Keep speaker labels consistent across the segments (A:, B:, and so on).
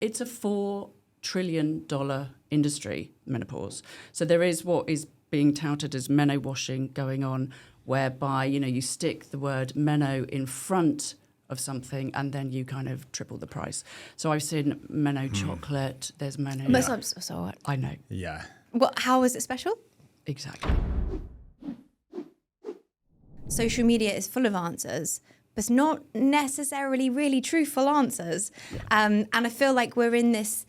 A: It's a $4 trillion industry, menopause. So there is what is being touted as meno washing going on, whereby, you stick the word meno in front of something and then you kind of triple the price. So I've seen meno chocolate, there's meno...
B: Yeah. So what?
A: I know.
C: Yeah.
B: How is it special?
A: Exactly.
B: Social media is full of answers, but it's not necessarily really truthful answers. And I feel like we're in this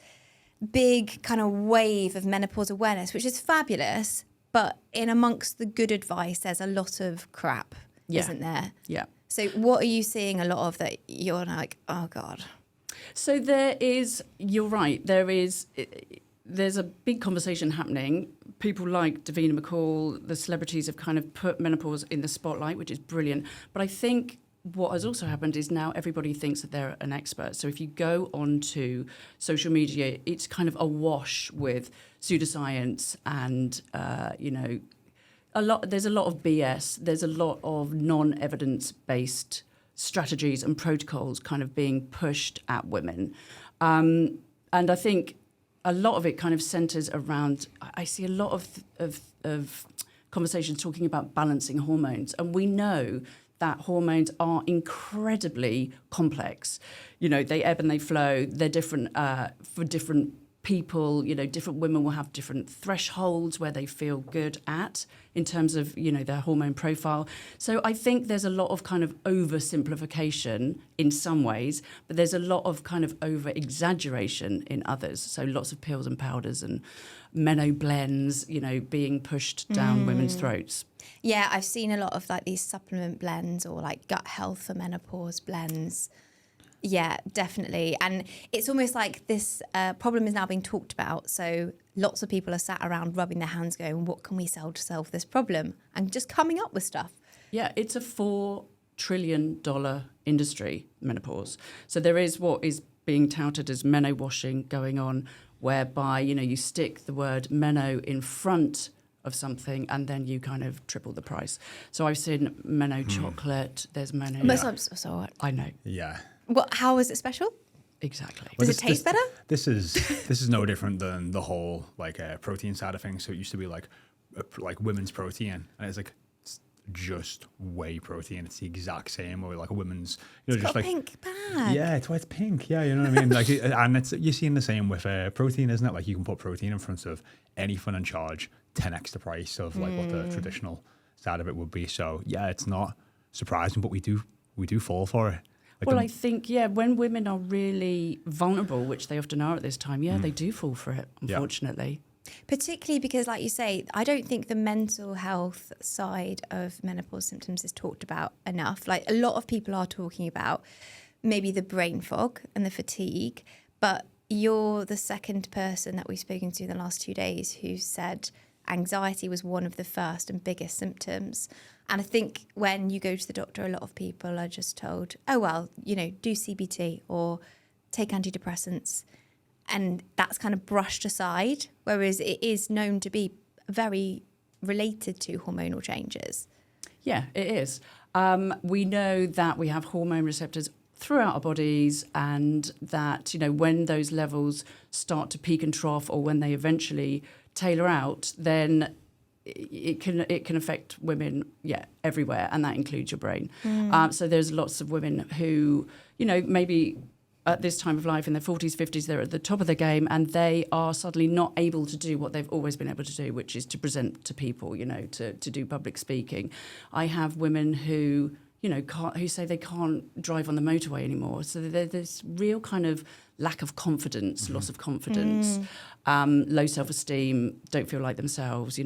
B: big kind of wave of menopause awareness, which is fabulous, but in amongst the good advice, there's a lot of crap, isn't there?
A: Yeah.
B: So what are you seeing a lot of that you're like, oh God?
A: So you're right, there's a big conversation happening. People like Davina McCall, the celebrities have kind of put menopause in the spotlight, which is brilliant. But I think what has also happened is now everybody thinks that they're an expert. So if you go onto social media, it's kind of awash with pseudoscience and, there's a lot of BS. There's a lot of non-evidence-based strategies and protocols kind of being pushed at women. And I think a lot of it kind of centres around, I see a lot of conversations talking about balancing hormones. And we know that hormones are incredibly complex. They ebb and they flow. They're different for different people. Different women will have different thresholds where they feel good at in terms of, their hormone profile. So I think there's a lot of kind of oversimplification in some ways, but there's a lot of kind of over-exaggeration in others. So lots of pills and powders and meno blends, being pushed down women's throats.
B: Yeah, I've seen a lot of like these supplement blends or like gut health for menopause blends. Yeah, definitely. And it's almost like this problem is now being talked about. So lots of people are sat around rubbing their hands going, what can we sell to solve this problem? And just coming up with stuff.
A: Yeah, it's a $4 trillion industry, menopause. So there is what is being touted as meno washing going on, whereby, you stick the word meno in front of something and then you kind of triple the price. So I've seen meno chocolate, there's meno...
B: So what?
A: I know.
C: Yeah.
B: How is it special?
A: Exactly.
B: Does it taste better?
C: This is no different than the whole protein side of things. So it used to be like women's protein, and it's like just whey protein. It's the exact same, or like a women's,
B: It's
C: just
B: got
C: like
B: a pink bag.
C: yeah, it's why it's pink. Yeah, you know what I mean. Like, and you're seeing the same with protein, isn't it? Like you can put protein in front of anything and charge 10x the price of like what the traditional side of it would be. So yeah, it's not surprising, but we do fall for it.
A: I think, when women are really vulnerable, which they often are at this time, they do fall for it, unfortunately.
B: Yeah. Particularly because, like you say, I don't think the mental health side of menopause symptoms is talked about enough. Like a lot of people are talking about maybe the brain fog and the fatigue, but you're the second person that we've spoken to in the last 2 days who said anxiety was one of the first and biggest symptoms. And I think when you go to the doctor, a lot of people are just told, oh, well, do CBT or take antidepressants. And that's kind of brushed aside, whereas it is known to be very related to hormonal changes.
A: Yeah, it is. We know that we have hormone receptors throughout our bodies, and that, when those levels start to peak and trough, or when they eventually tailor out, then it can affect women, everywhere, and that includes your brain. So there's lots of women who, maybe at this time of life in their 40s, 50s, they're at the top of their game, and they are suddenly not able to do what they've always been able to do, which is to present to people, to do public speaking. I have women who, who say they can't drive on the motorway anymore. So there's this real kind of lack of confidence, loss of confidence, low self-esteem, don't feel like themselves,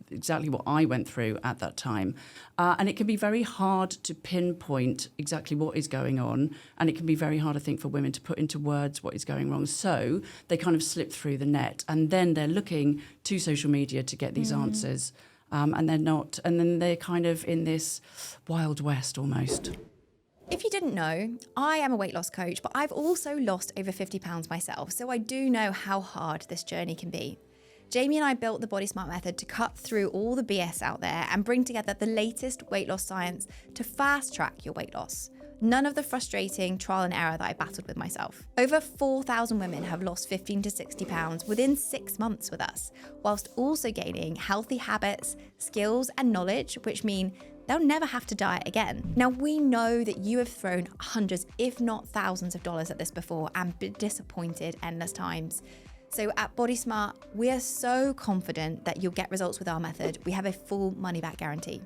A: exactly what I went through at that time. And it can be very hard to pinpoint exactly what is going on. And it can be very hard, I think, for women to put into words what is going wrong. So they kind of slip through the net. And then they're looking to social media to get these answers. And they're not. And then they're kind of in this Wild West almost.
B: If you didn't know, I am a weight loss coach, but I've also lost over 50 pounds myself. So I do know how hard this journey can be. Jaymie and I built the BodySmart method to cut through all the BS out there and bring together the latest weight loss science to fast track your weight loss. None of the frustrating trial and error that I battled with myself. Over 4,000 women have lost 15 to 60 pounds within 6 months with us, whilst also gaining healthy habits, skills, and knowledge, which mean they'll never have to diet again. Now, we know that you have thrown hundreds, if not thousands of dollars at this before and been disappointed endless times. So at BodySmart, we are so confident that you'll get results with our method. We have a full money-back guarantee.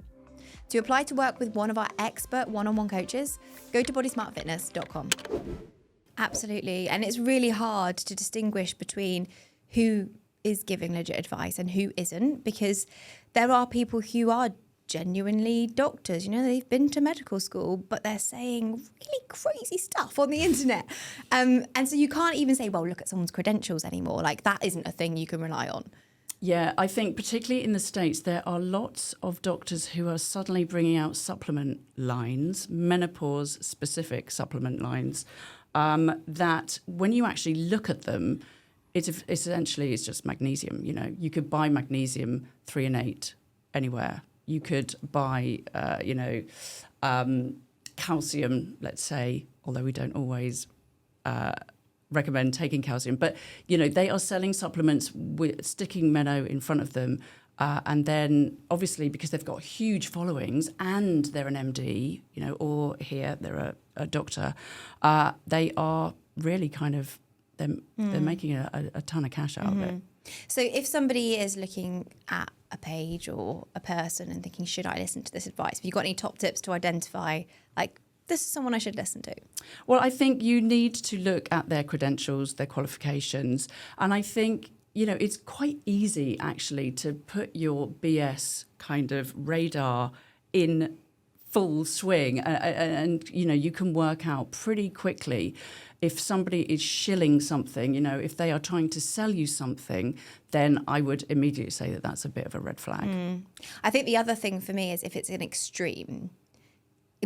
B: To apply to work with one of our expert one-on-one coaches, go to bodysmartfitness.com. Absolutely. And it's really hard to distinguish between who is giving legit advice and who isn't, because there are people who are genuinely doctors, they've been to medical school, but they're saying really crazy stuff on the internet. And so you can't even say, well, look at someone's credentials anymore. Like, that isn't a thing you can rely on.
A: Yeah, I think particularly in the States, there are lots of doctors who are suddenly bringing out supplement lines, menopause-specific supplement lines, that when you actually look at them, it's just magnesium. You could buy magnesium 3 and 8 anywhere. You could buy, calcium, let's say, although we don't always recommend taking calcium. But, they are selling supplements with sticking Meno in front of them. And then, obviously, because they've got huge followings and they're an MD, or here they're a doctor, they are really kind of, they're making a ton of cash out of it.
B: So if somebody is looking at a page or a person and thinking, should I listen to this advice? Have you got any top tips to identify, like, this is someone I should listen to?
A: Well, I think you need to look at their credentials, their qualifications. And I think, it's quite easy, actually, to put your BS kind of radar in full swing. And you can work out pretty quickly if somebody is shilling something, if they are trying to sell you something, then I would immediately say that that's a bit of a red flag.
B: I think the other thing for me is if it's an extreme,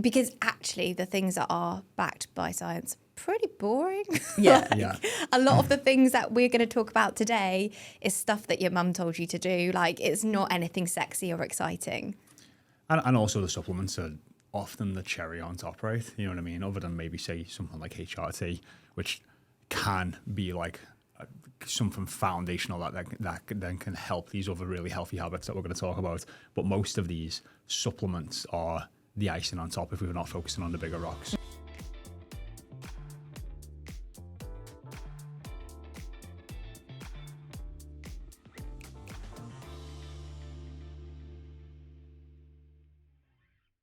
B: because actually the things that are backed by science are pretty boring.
A: Yeah.
C: Yeah.
B: A lot of the things that we're going to talk about today is stuff that your mum told you to do. Like, it's not anything sexy or exciting.
C: And also the supplements are often the cherry on top, right? You know what I mean? Other than maybe say something like HRT, which can be like something foundational that then can help these other really healthy habits that we're going to talk about. But most of these supplements are the icing on top if we're not focusing on the bigger rocks.